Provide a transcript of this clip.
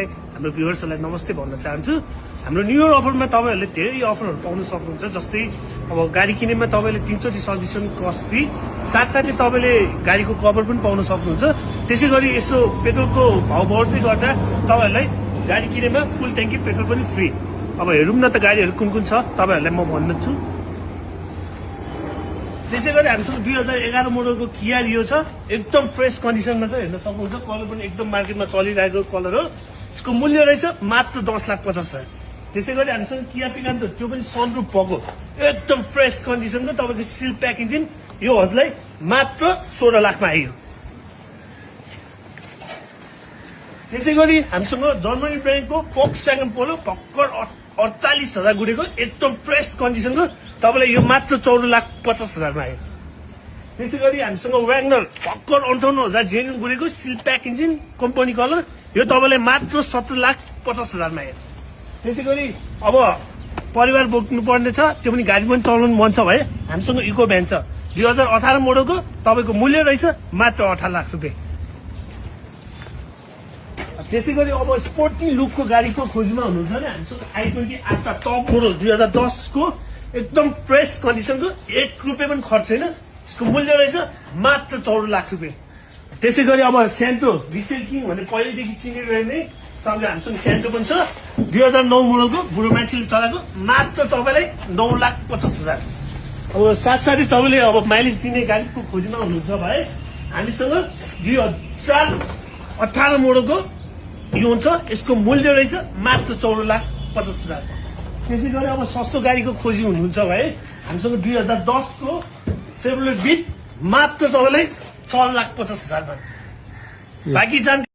हाम्रो भ्युअर्सहरूलाई नमस्ते भन्न चाहन्छु। हाम्रो न्यू इयर अफरमा तपाईहरुले धेरै अफरहरू पाउन सक्नुहुन्छ। जस्तै अब गाडी किनेमा तपाईले 3 चोटी सर्भिसिङ कस्ट फ्री, साथसाथै तपाईले गाडीको कभर पनि पाउन सक्नुहुन्छ। त्यसैगरी यसो पेट्रोलको भाव बढ्दै गर्दा तपाईहरुलाई गाडी किनेमा फुल ट्याङ्की पेट्रोल पनि फ्री। अब हेरौँ न त गाडीहरू कुन कुन छ तपाईहरुलाई म भन्छु। त्यसैगरी हामीसँग 2011 मोडलको किया रियो छ, एकदम फ्रेश कन्डिसनमा छ। हेर्न सक्नुहुन्छ, कलर पनि एकदम मार्केटमा चलिरहेको कलर हो। यसको मूल्य रहेछ मात्र 10,50,000। त्यसैगरी हामीसँग किया पिकान्टो, त्यो पनि सनरुफ भएको एकदम फ्रेश कन्डिसनको तपाईको सिल प्याक इन्जिन, यो हजुरलाई मात्र 16 लाखमा आइयो। त्यसैगरी हामीसँग जर्मनी ब्रान्डको फोक्सव्यागन पोलो भर्खर 48,000 गुडेको एकदम फ्रेश कन्डिसनको तपाईलाई यो मात्र 14,50,000 मा आयो। त्यसैगरी हामीसँग व्यागनर भर्खर 58,000 जेन्युन गुडेको सिल प्याक इन्जिन कम्पनी कलर, यो तपाईलाई मात्र 17,50,000 मा आयो। त्यसैगरी अब परिवार बोक्नु पर्ने छ, त्यो पनि गाडी पनि चलाउनु मन छ भए हामीसँग इको भ्यान छ 2018 मोडलको, तपाईको मूल्य रहेछ मात्र 18 लाख रुपियाँ। त्यसैगरी अब स्पोर्टी लुकको गाडीको खोजीमा हुनुहुन्छ भने हामीसँग i20 आस्था टप मोडल 2010 को एकदम फ्रेश कन्डिसनको 1 रुपियाँ पनि खर्च छैन। यसको मूल्य रहेछ मात्र 14 लाख रुपियाँ। त्यसैगरी अब स्यान्टो रिसेल किङ भने पहिलेदेखि चिनिरहने तपाईले हामीसँग स्यान्टो पनि छ 2009 मोडलको, बुढो मान्छेले चलाएको, मात्र तपाईलाई 9,50,000। अब साथसाथै तपाईले अब माइलेज दिने गाडीको खोजीमा हुनुहुन्छ भए हामीसँग 2018 मोडलको यो हुन्छ, यसको मूल्य रहेछ मात्र 14,50,000। त्यसैगरी अब सस्तो गाडीको खोजी हुनुहुन्छ भए हामीसँग 2010 को सेभ्रोलेट बिट मात्र तपाईलाई 6,50,000 मा। बाँकी